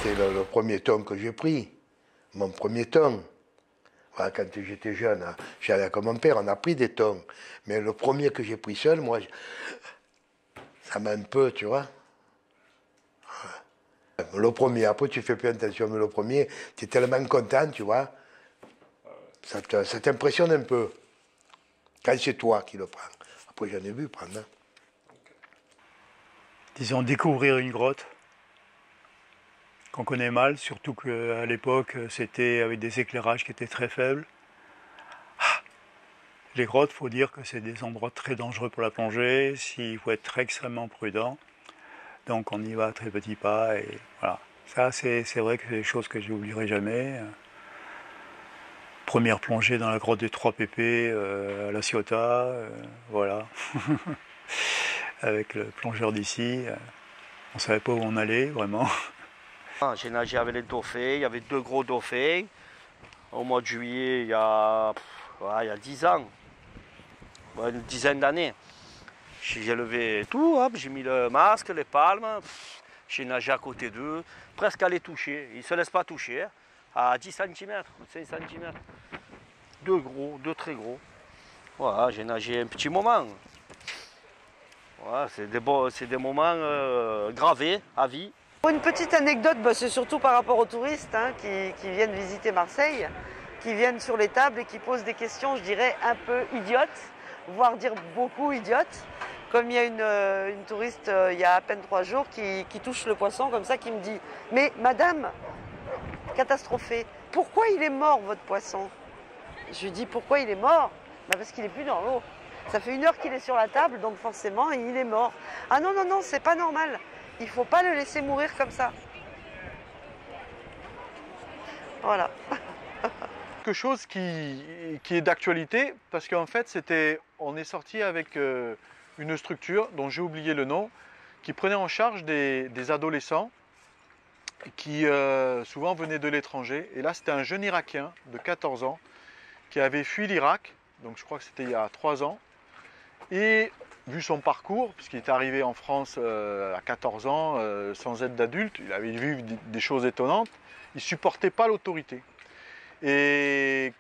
c'était le premier thon que j'ai pris, mon premier thon. Voilà, quand j'étais jeune, j'allais avec mon père, on a pris des thons. Mais le premier que j'ai pris seul, moi, ça m'a un peu, tu vois. Le premier, après tu fais plus attention, mais le premier, tu es tellement content, tu vois. Ça t'impressionne un peu. Quand c'est toi qui le prends. Après, j'en ai vu prendre. Hein. Disons, découvrir une grotte qu'on connaît mal, surtout qu'à l'époque, c'était avec des éclairages qui étaient très faibles. Les grottes, il faut dire que c'est des endroits très dangereux pour la plongée, il faut être extrêmement prudent. Donc on y va à très petits pas et voilà. Ça, c'est vrai que c'est des choses que je n'oublierai jamais. Première plongée dans la grotte des 3 pépés à La Ciotat, voilà. Avec le plongeur d'ici, on ne savait pas où on allait, vraiment. J'ai nagé avec les dauphins, il y avait 2 gros dauphins au mois de juillet il y a 10 ans, une dizaine d'années. J'ai levé tout, hop, j'ai mis le masque, les palmes, j'ai nagé à côté d'eux, presque à les toucher. Ils ne se laissent pas toucher, hein, à 10 cm, 5 cm. 2 gros, 2 très gros. Voilà, j'ai nagé un petit moment. Voilà, c'est des moments gravés à vie. Une petite anecdote, c'est surtout par rapport aux touristes hein, qui viennent visiter Marseille, qui viennent sur les tables et qui posent des questions, je dirais, un peu idiotes, voire dire beaucoup idiotes. Comme il y a une touriste, il y a à peine 3 jours, qui touche le poisson comme ça, qui me dit « Mais madame, catastrophée, pourquoi il est mort votre poisson ?» Je lui dis « Pourquoi il est mort ?» Parce qu'il n'est plus dans l'eau. Ça fait 1 heure qu'il est sur la table, donc forcément, il est mort. « Ah non, non, non, c'est pas normal. Il ne faut pas le laisser mourir comme ça. » Voilà. Quelque chose qui est d'actualité, parce qu'en fait, on est sorti avec une structure dont j'ai oublié le nom, qui prenait en charge des adolescents qui souvent venaient de l'étranger. Et là, c'était un jeune Irakien de 14 ans qui avait fui l'Irak, donc je crois que c'était il y a 3 ans. Et vu son parcours, puisqu'il est arrivé en France à 14 ans, sans aide d'adulte, il avait vu des choses étonnantes, il ne supportait pas l'autorité. Et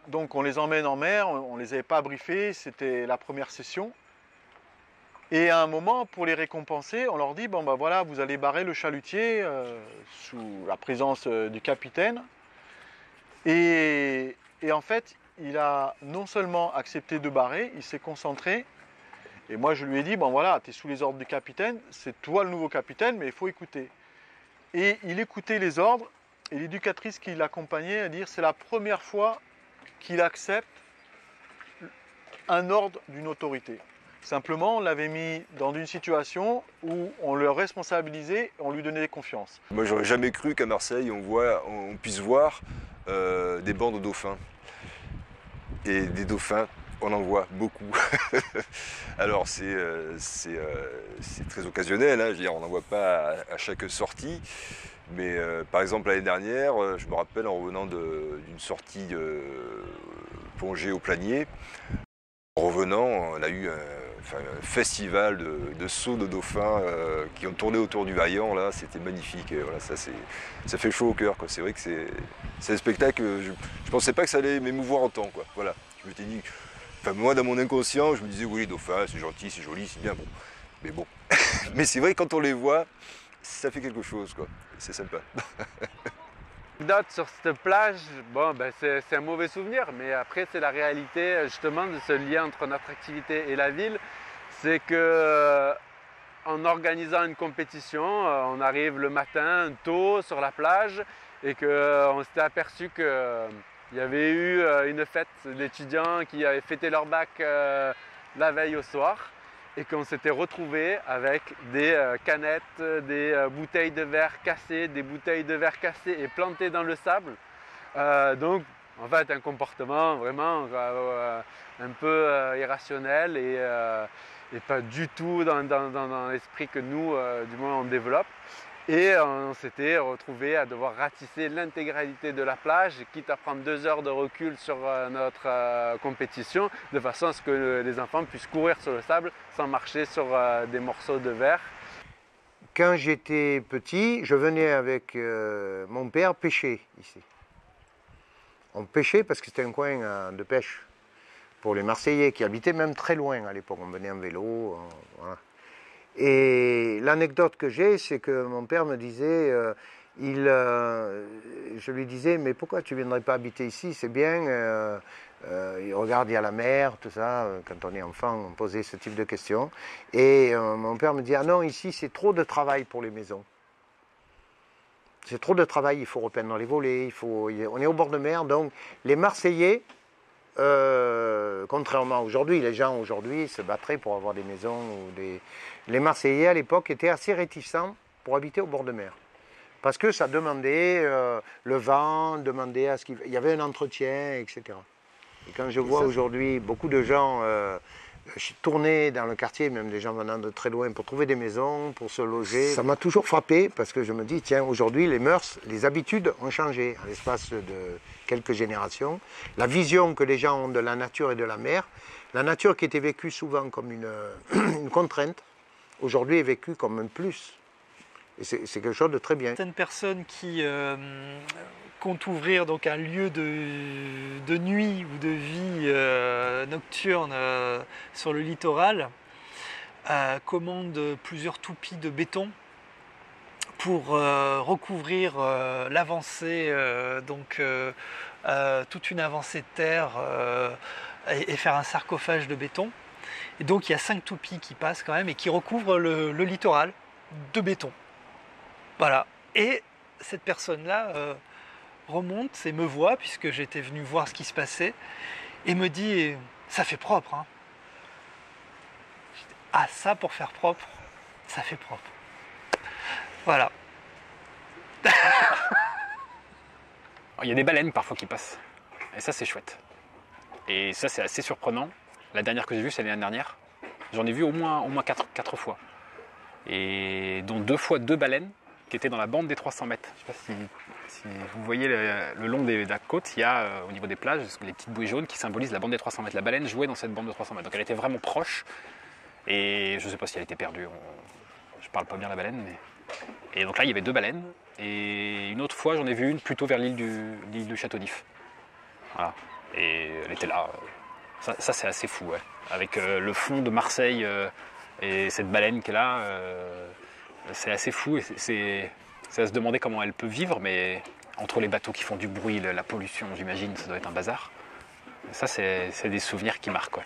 donc on les emmène en mer, on ne les avait pas briefés, c'était la première session. Et à un moment, pour les récompenser, on leur dit, bon ben voilà, vous allez barrer le chalutier sous la présence du capitaine. Et en fait, il a non seulement accepté de barrer, il s'est concentré. Et moi, je lui ai dit, bon voilà, tu es sous les ordres du capitaine, c'est toi le nouveau capitaine, mais il faut écouter. Et il écoutait les ordres, et l'éducatrice qui l'accompagnait a dit, c'est la première fois qu'il accepte un ordre d'une autorité. Simplement, on l'avait mis dans une situation où on le responsabilisait, on lui donnait confiance. Moi, j'aurais jamais cru qu'à Marseille, on puisse voir des bancs de dauphins. Et des dauphins, on en voit beaucoup. Alors, c'est très occasionnel, hein, je veux dire, on n'en voit pas à chaque sortie. Mais par exemple, l'année dernière, je me rappelle en revenant d'une sortie plongée au Planier, en revenant, on a eu un festival de sauts de dauphins qui ont tourné autour du Vaillant, là, c'était magnifique. Et voilà, ça fait chaud au cœur, quoi. C'est vrai que c'est un spectacle, je ne pensais pas que ça allait m'émouvoir autant, quoi. Voilà, je m'étais dit, enfin moi dans mon inconscient, je me disais oui les dauphins, c'est gentil, c'est joli, c'est bien bon. Mais bon, mais c'est vrai quand on les voit, ça fait quelque chose, quoi. C'est sympa. Sur cette plage, bon, c'est un mauvais souvenir, mais après c'est la réalité justement de ce lien entre notre activité et la ville. C'est que en organisant une compétition, on arrive le matin tôt sur la plage et qu'on s'était aperçu qu'il y avait eu une fête d'étudiants qui avaient fêté leur bac la veille au soir. Et qu'on s'était retrouvé avec des canettes, des bouteilles de verre cassées, des bouteilles de verre cassées et plantées dans le sable. Donc, en fait, un comportement vraiment un peu irrationnel et pas du tout dans l'esprit que nous, du moins, on développe. Et on s'était retrouvé à devoir ratisser l'intégralité de la plage, quitte à prendre 2 heures de recul sur notre compétition, de façon à ce que les enfants puissent courir sur le sable sans marcher sur des morceaux de verre. quand j'étais petit, je venais avec mon père pêcher ici. On pêchait parce que c'était un coin de pêche pour les Marseillais qui habitaient même très loin à l'époque. On venait en vélo. Voilà. Et l'anecdote que j'ai, c'est que mon père me disait, je lui disais, mais pourquoi tu ne viendrais pas habiter ici? C'est bien. Regarde, il y a la mer, tout ça. Quand on est enfant, on posait ce type de questions. Et mon père me dit, ah non, ici, c'est trop de travail pour les maisons. C'est trop de travail, il faut repeindre les volets, on est au bord de mer, donc les Marseillais, contrairement à aujourd'hui, les gens aujourd'hui se battraient pour avoir des maisons. Les Marseillais à l'époque étaient assez réticents pour habiter au bord de mer. Parce que ça demandait le vent, demandait à ce qu'il y avait un entretien, etc. Et quand je vois aujourd'hui beaucoup de gens tourner dans le quartier, même des gens venant de très loin pour trouver des maisons, pour se loger, ça m'a toujours frappé parce que je me dis, tiens, aujourd'hui les mœurs, les habitudes ont changé à l'espace de quelques générations. La vision que les gens ont de la nature et de la mer, la nature qui était vécue souvent comme une contrainte, aujourd'hui est vécue comme un plus. Et c'est quelque chose de très bien. Certaines personnes qui comptent ouvrir donc un lieu de nuit ou de vie nocturne sur le littoral commandent plusieurs toupies de béton pour recouvrir l'avancée, toute une avancée de terre et faire un sarcophage de béton. Et donc il y a 5 toupies qui passent quand même et qui recouvrent le littoral de béton. Voilà. Et cette personne-là remonte et me voit, puisque j'étais venu voir ce qui se passait, et me dit « ça fait propre hein. ». Ah, ça pour faire propre, ça fait propre. Voilà. Il y a des baleines parfois qui passent, et ça c'est chouette. Et ça c'est assez surprenant. La dernière que j'ai vue, c'est l'année dernière. J'en ai vu au moins 4 fois. Et dont 2 fois 2 baleines qui étaient dans la bande des 300 mètres. Je ne sais pas si vous voyez le long de la côte, il y a au niveau des plages les petites bouées jaunes qui symbolisent la bande des 300 mètres. La baleine jouait dans cette bande de 300 mètres. Donc elle était vraiment proche. Et je ne sais pas si elle était perdue. Je ne parle pas bien la baleine. Mais... Et donc là, il y avait 2 baleines. Et une autre fois, j'en ai vu une plutôt vers l'île de Château-d'If. Voilà. Et elle était là. Ça c'est assez fou. Ouais. Avec le fond de Marseille et cette baleine qui est là. C'est assez fou et c'est à se demander comment elle peut vivre, mais entre les bateaux qui font du bruit, la pollution, j'imagine, ça doit être un bazar. Ça, c'est des souvenirs qui marquent. Ouais.